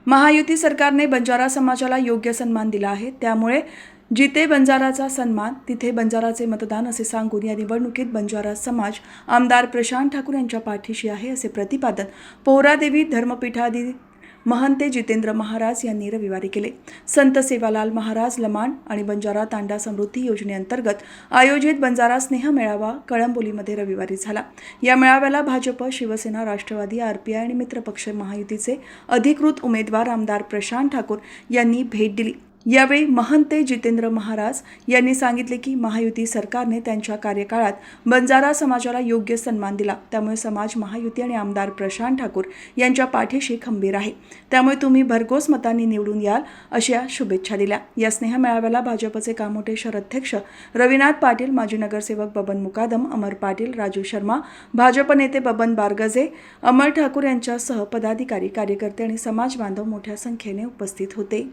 महायुती सरकारने बंजारा समाजाला योग्य सन्मान दिला आहे, त्यामुळे जिथे बंजाराचा सन्मान तिथे बंजाराचे मतदान असे सांगून या निवडणुकीत बंजारा समाज आमदार प्रशांत ठाकूर यांच्या पाठीशी आहे असे प्रतिपादन पोहरादेवी धर्मपीठाधी महंते जितेंद्र महाराज यांनी रविवारी केले। संत सेवालाल महाराज लमाण आणि बंजारा तांडा समृद्धी योजनेअंतर्गत आयोजित बंजारा स्नेह मेळावा कळंबोलीमध्ये रविवारी झाला। या मेळाव्याला भाजप, शिवसेना, राष्ट्रवादी, आरपीआय आणि मित्रपक्ष महायुतीचे अधिकृत उमेदवार आमदार प्रशांत ठाकूर यांनी भेट दिली। यावेळी महंते जितेंद्र महाराज यांनी सांगितले की महायुती सरकारने त्यांच्या कार्यकाळात बंजारा समाजाला योग्य सन्मान दिला, त्यामुळे समाज महायुती आणि आमदार प्रशांत ठाकूर यांच्या पाठीशी खंबीर आहे, त्यामुळे तुम्ही भरघोस मतांनी निवडून याल अशा शुभेच्छा दिल्या। या स्नेह मेळाव्याला भाजपचे कामोठे शहराध्यक्ष रविनाथ पाटील, माजी नगरसेवक बबन मुकादम, अमर पाटील, राजू शर्मा, भाजप नेते बबन बारगजे, अमर ठाकूर यांच्यासह पदाधिकारी, कार्यकर्ते आणि समाज बांधव मोठ्या संख्येने उपस्थित होते।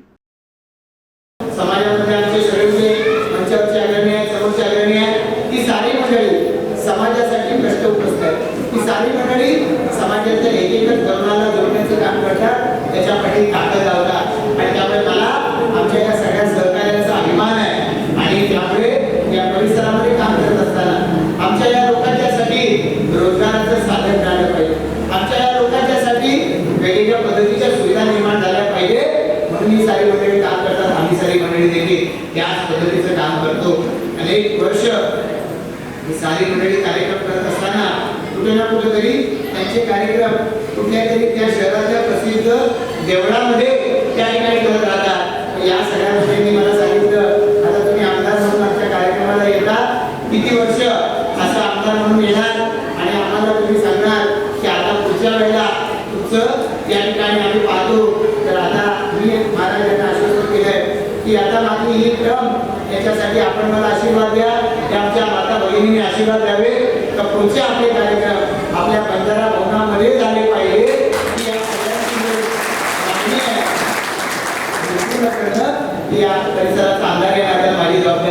समाजामध्ये आमचे सगळे मंचावरचे आदरणीय, समोरचे आदरणीय, ती सारी मंडळी समाजासाठी कष्ट उपस्थित आहेत। ती सारी मंडळी समाजाच्या एकेक तरुणाला जोडण्याचं काम करतात, त्याच्यासाठी ताकद लावतात आणि त्यामुळे मला आमच्या या सगळ्या सहकार्याचा अभिमान आहे। आणि त्यामुळे या परिसरामध्ये काम करत असताना आमच्या या लोकांच्यासाठी रोजगाराचं साधन मिळालं पाहिजे, आमच्या या लोकांच्यासाठी वेगवेगळ्या पद्धतीच्या सुविधा निर्माण झाल्या पाहिजे, म्हणून ही सारी मंडळी काम करतात। आम्ही सारी मंडळी देखील त्याच पद्धतीचं काम करतो। अनेक वर्ष ही सारी मंडळी कार्यक्रम करत असताना कुठे ना कुठेतरी त्यांचे कार्यक्रम कुठल्या तरी त्या शहराच्या प्रसिद्ध देवळामध्ये त्या ठिकाणी करत राहतात। या सगळ्या गोष्टींनी मला सांगितलं, आता तुम्ही आमदार म्हणून आमच्या कार्यक्रमाला येता, किती वर्ष असं आमदार म्हणून येणार आणि आम्हाला तुम्ही सांगणार की आता पुढच्या वेळेला तुमचं या ठिकाणी आम्ही पाहतो। तर आता मी महाराजांना आश्वस्त केलंय की आता माझी ही क्रम याच्यासाठी आपण मला आशीर्वाद द्या, त्या आमच्या माता भगिनींनी आशीर्वाद द्यावे, तर पुढचे आपले कार्यक्रम आपल्या बंजारा भवनामध्ये झाले पाहिजे। या सगळ्यांची मागणी आहे, या परिसराचा आमदार आहे, माझी जबाबदारी